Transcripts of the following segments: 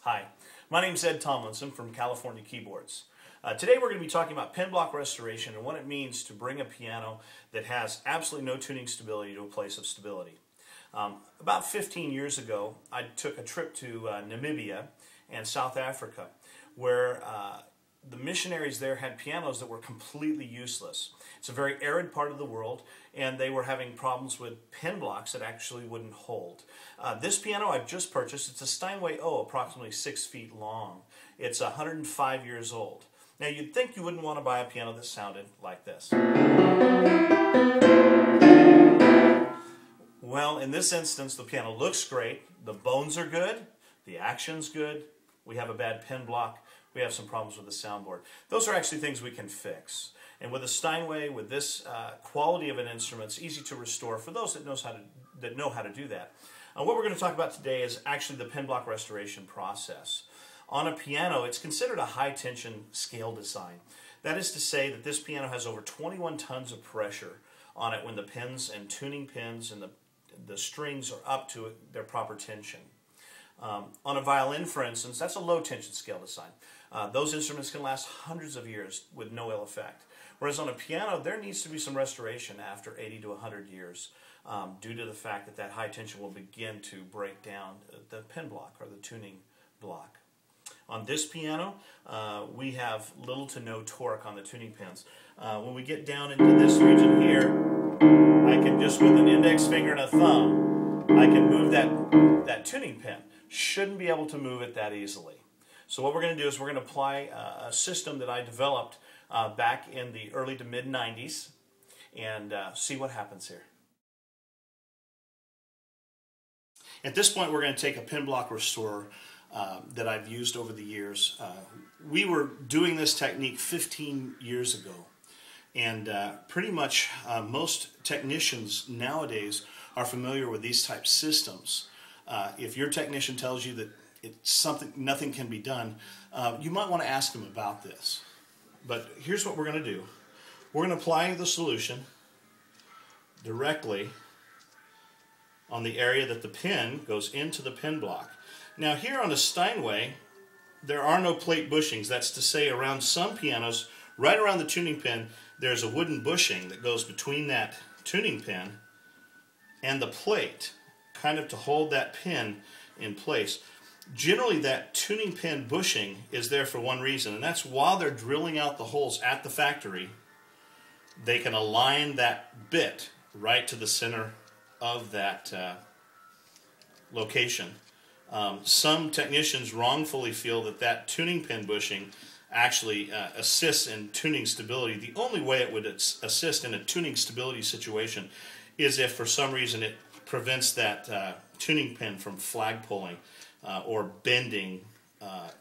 Hi, my name is Ed Tomlinson from California Keyboards. Today we're going to be talking about pen block restoration and what it means to bring a piano that has absolutely no tuning stability to a place of stability. About 15 years ago, I took a trip to Namibia and South Africa where the missionaries there had pianos that were completely useless. It's a very arid part of the world, and they were having problems with pen blocks that actually wouldn't hold. This piano I've just purchased, it's a Steinway O, approximately 6 feet long. It's 105 years old. Now you'd think you wouldn't want to buy a piano that sounded like this. Well, in this instance, the piano looks great, the bones are good, the action's good, we have a bad pen block, we have some problems with the soundboard. Those are actually things we can fix. And with a Steinway, with this quality of an instrument, it's easy to restore for those that know how to do that. What we're going to talk about today is actually the pen block restoration process. On a piano, it's considered a high-tension scale design. That is to say that this piano has over 21 tons of pressure on it when the pins and tuning pins and the strings are up to their proper tension. On a violin, for instance, that's a low-tension scale design. Those instruments can last hundreds of years with no ill effect. Whereas on a piano, there needs to be some restoration after 80 to 100 years due to the fact that that high tension will begin to break down the pen block or the tuning block. On this piano, we have little to no torque on the tuning pins. When we get down into this region here, I can just with an index finger and a thumb, I can move that tuning pin. Shouldn't be able to move it that easily. So what we're going to do is we're going to apply a system that I developed back in the early to mid-90s and see what happens here. At this point, we're going to take a pen block restorer that I've used over the years. We were doing this technique 15 years ago, and pretty much most technicians nowadays are familiar with these type systems. If your technician tells you that nothing can be done, you might want to ask them about this. But here's what we're going to do. We're going to apply the solution directly on the area that the pin goes into the pen block. Now here on a Steinway, there are no plate bushings. That's to say, around some pianos, right around the tuning pin, there's a wooden bushing that goes between that tuning pin and the plate, kind of to hold that pin in place. Generally, that tuning pin bushing is there for one reason, and that's while they're drilling out the holes at the factory, they can align that bit right to the center of that location. Some technicians wrongfully feel that that tuning pin bushing actually assists in tuning stability. The only way it would assist in a tuning stability situation is if for some reason it prevents that tuning pin from flag pulling or bending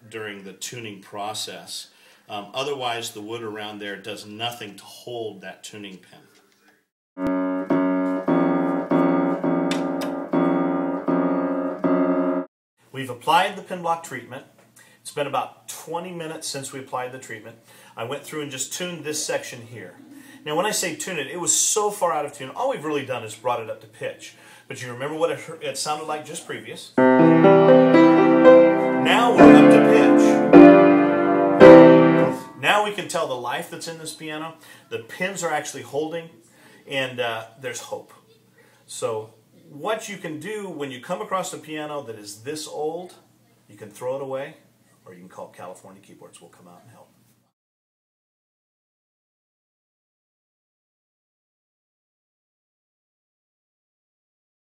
during the tuning process. Otherwise, the wood around there does nothing to hold that tuning pin. We've applied the pen block treatment. It's been about 20 minutes since we applied the treatment. I went through and just tuned this section here. Now when I say tune it, it was so far out of tune. All we've really done is brought it up to pitch. But you remember what it sounded like just previous. Now we're up to pitch. Now we can tell the life that's in this piano. The pins are actually holding, and there's hope. So what you can do when you come across a piano that is this old, you can throw it away, or you can call California Keyboards. We'll come out and help.